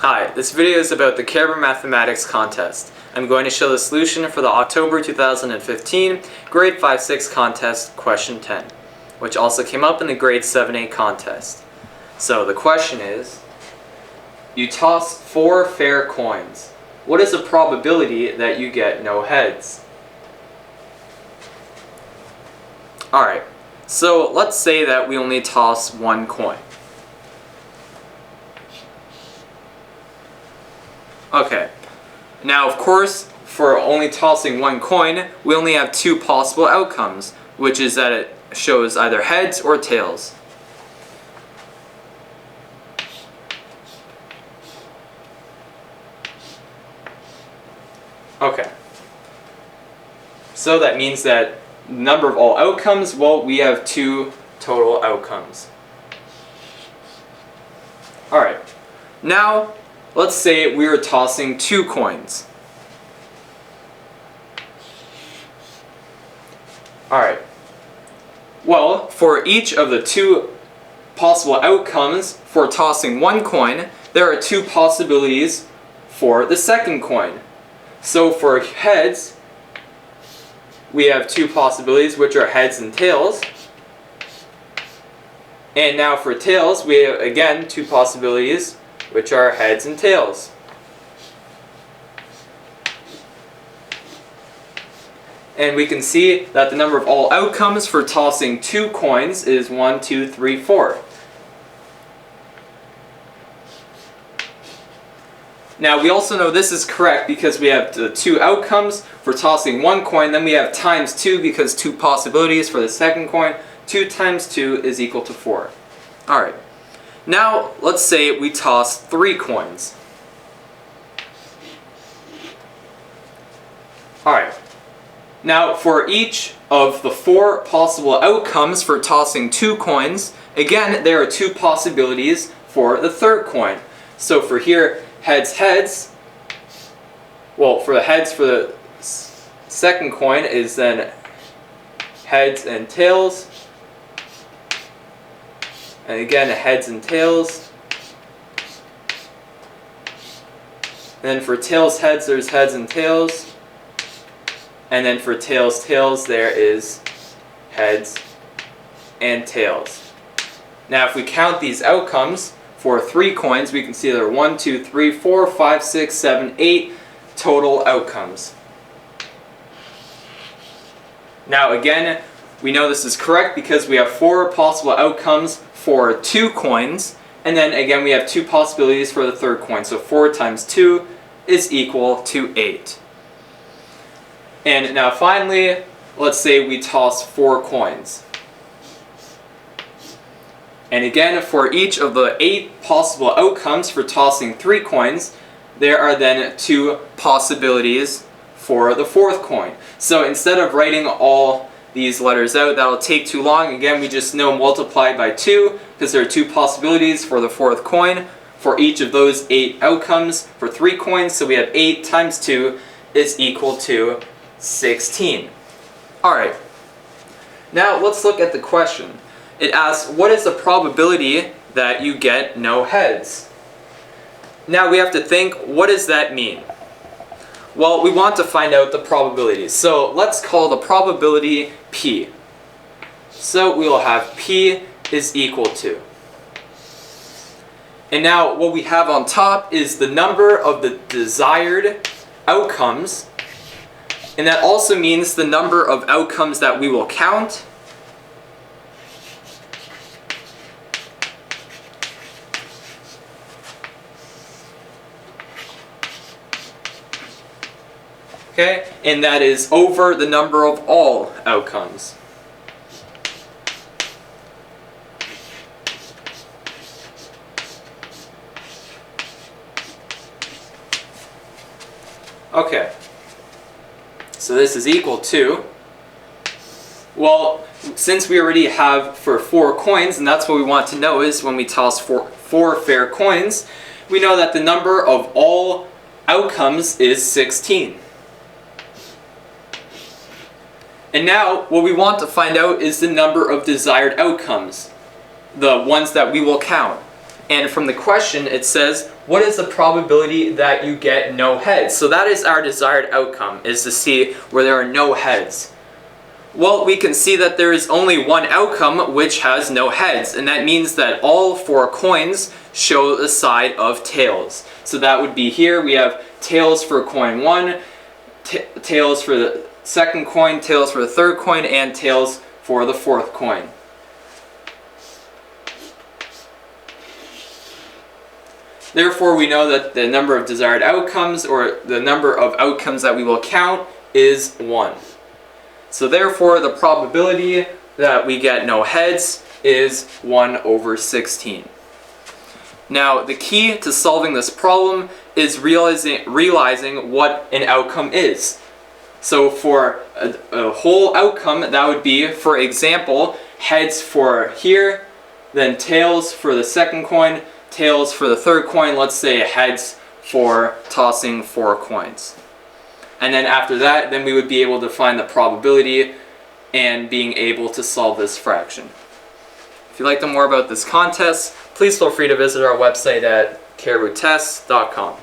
Hi, this video is about the Caribou Mathematics Contest. I'm going to show the solution for the October 2015 Grade 5-6 Contest Question 10, which also came up in the Grade 7-8 contest. So the question is, you toss 4 fair coins. What is the probability that you get no heads? Alright, so let's say that we only toss 1 coin. Okay, now of course, for only tossing 1 coin, we only have 2 possible outcomes, which is that it shows either heads or tails. Okay, so that means that number of all outcomes, well, we have 2 total outcomes. Alright, now let's say we are tossing 2 coins. Alright, well, for each of the 2 possible outcomes for tossing 1 coin, there are 2 possibilities for the second coin. So for heads, we have 2 possibilities, which are heads and tails. And now for tails, we have again 2 possibilities, which are heads and tails. And we can see that the number of all outcomes for tossing 2 coins is 1, 2, 3, 4. Now we also know this is correct because we have the 2 outcomes for tossing 1 coin, then we have times 2 because 2 possibilities for the second coin. 2 times 2 is equal to 4. Alright, now let's say we toss 3 coins. Alright, now for each of the 4 possible outcomes for tossing 2 coins, again there are 2 possibilities for the third coin. So for here, heads, heads, well, for the heads for the second coin is then heads and tails, and again heads and tails, and then for tails, heads, there's heads and tails, and then for tails, tails, there is heads and tails. Now if we count these outcomes, for 3 coins, we can see there are 1, 2, 3, 4, 5, 6, 7, 8 total outcomes. Now again, we know this is correct because we have 4 possible outcomes for 2 coins, and then again we have 2 possibilities for the third coin. So 4 times 2 is equal to 8. And now finally, let's say we toss 4 coins. And again, for each of the 8 possible outcomes for tossing 3 coins, there are then 2 possibilities for the fourth coin. So instead of writing all these letters out, that'll take too long. Again, we just know multiply by 2 because there are 2 possibilities for the fourth coin for each of those 8 outcomes for 3 coins. So we have 8 times 2 is equal to 16. Alright, now let's look at the question. It asks, what is the probability that you get no heads? Now we have to think, what does that mean? Well, we want to find out the probability. So let's call the probability P. So we will have P is equal to. And now what we have on top is the number of the desired outcomes. And that also means the number of outcomes that we will count. Okay, and that is over the number of all outcomes. Okay, so this is equal to, well, since we already have for 4 coins, and that's what we want to know is when we toss 4 fair coins, we know that the number of all outcomes is 16. And now, what we want to find out is the number of desired outcomes, the ones that we will count. And from the question, it says, what is the probability that you get no heads? So that is our desired outcome, is to see where there are no heads. Well, we can see that there is only one outcome which has no heads, and that means that all 4 coins show the side of tails. So that would be here, we have tails for coin 1, tails for the second coin, tails for the third coin, and tails for the fourth coin. Therefore, we know that the number of desired outcomes, or the number of outcomes that we will count, is 1. So therefore, the probability that we get no heads is 1 over 16. Now, the key to solving this problem is realizing what an outcome is. So for a whole outcome, that would be, for example, heads for here, then tails for the second coin, tails for the third coin, let's say heads for tossing 4 coins. And then after that, then we would be able to find the probability and being able to solve this fraction. If you'd like to know more about this contest, please feel free to visit our website at cariboutest.com.